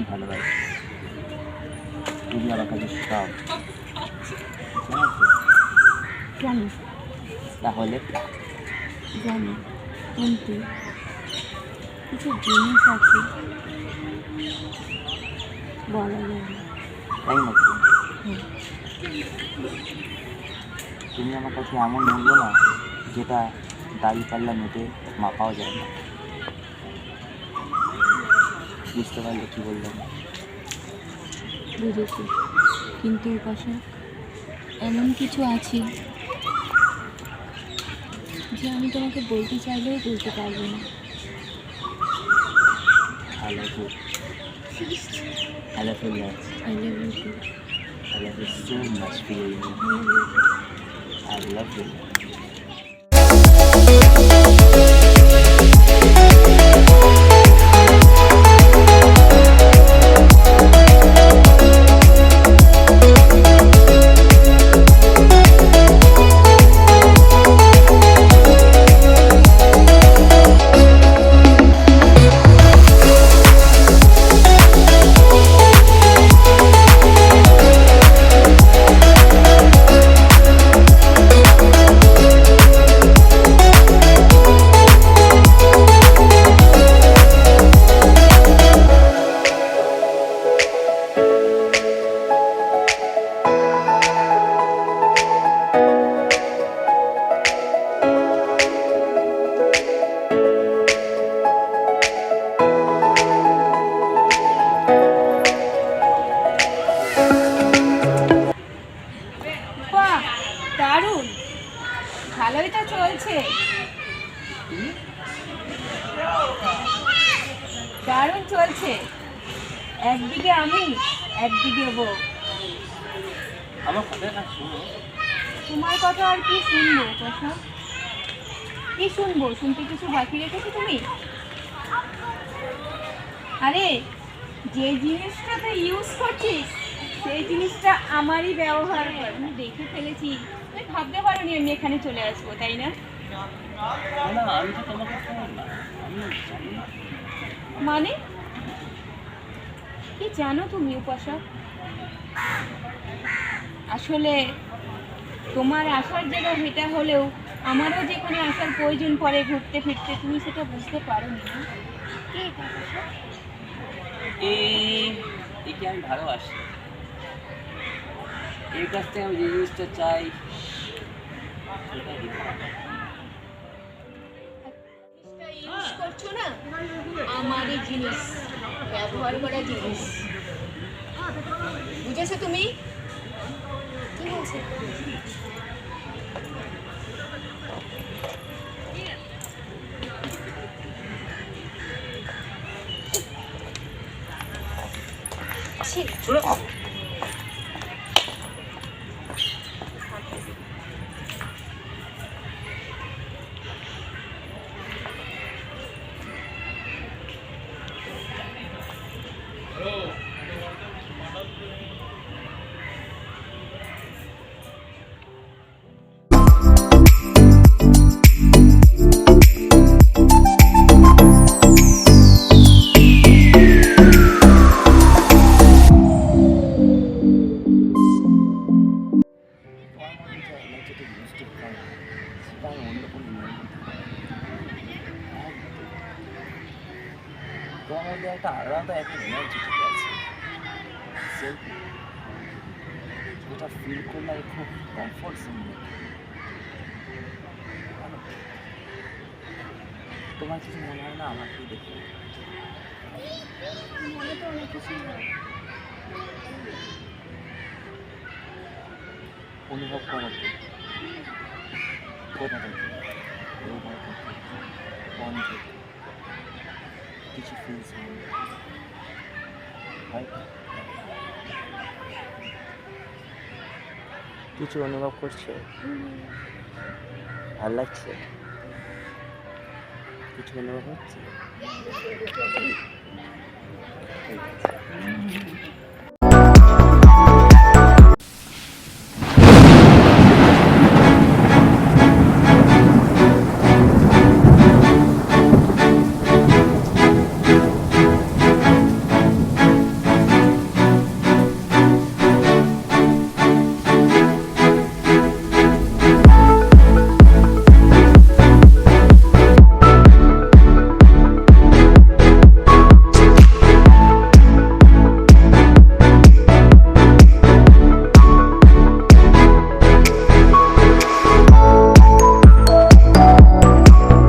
ভালোবাসি, তুমি আমার কাছে সব। জানি তাহলে জানি, কিন্তু কিছু জিনিস আছে বলা যায় না। তাই নাকি? হ্যাঁ, তুমি আমার কাছে এমন মূল্য না যেটা দাঁড়িপাল্লা মেপে মাপাও যায় না। বুঝতে পারলে কি বললাম? বুঝেছি, কিন্তু উপাসক এমন কিছু আছে যে আমি তোমাকে বলতে চাইলেও বলতে পারবো না। I love you. I love you lots. I love you too. I love you so much, baby. I love you. I love you. বাহ, দারুণ, ভালোই তো চলছে। দারুণ চলছে, একদিকে আমি একদিকে বউ। আমার কথাটা শুনো। তোমার কথা আর কি শুনবো কথা? কি শুনবো? শুনতে কিছু বাকি রেখেছো তুমি? আরে, যে জিনিসটাতে ইউজ করছিস সেই জিনিসটা আমারই ব্যবহার কর। আমি দেখে ফেলেছি, তুমি ভাবতে পারোনি আমি এখানে চলে আসবো, তাই না? না, আমি তো তোমাকে ফোন না, আমি জানি না। মানে কি জানো তুমি উপাসক? আসলে তোমার আসার জায়গা এটা হলেও আমারও যেখানে আসার প্রয়োজন পড়ে ঘুরতে ফিরতে, তুমি সেটা বুঝতে পারোনি না? কে এটা উপাসক? একে আমি ভালোবাসি। এর কাছ থেকে আমি যে জিনিসটা চাই সেটা দিতে হবে। জিনিসটা ইউজ করছো না, আমারই জিনিস, ব্যবহার করা জিনিস। বুঝেছো তুমি? কি বলছে? তোমার মধ্যে একটা আলাদা একটা এনার্জি ঠিক আছে, যেটা ফিল করলে আমি খুব কমফোর্ট জোন। তোমার কিছু মনে হয় না আমাকে দেখে? মনে তো অনেক কিছুই হয়। অনুভব করো তো, কোথা থেকে, হৃদয় থেকে, মন থেকে কিছু ফিলস হয়, কিছু অনুভব করছো? ভাল লাগছে? কিছু অনুভব হচ্ছে? ঠিক আছে।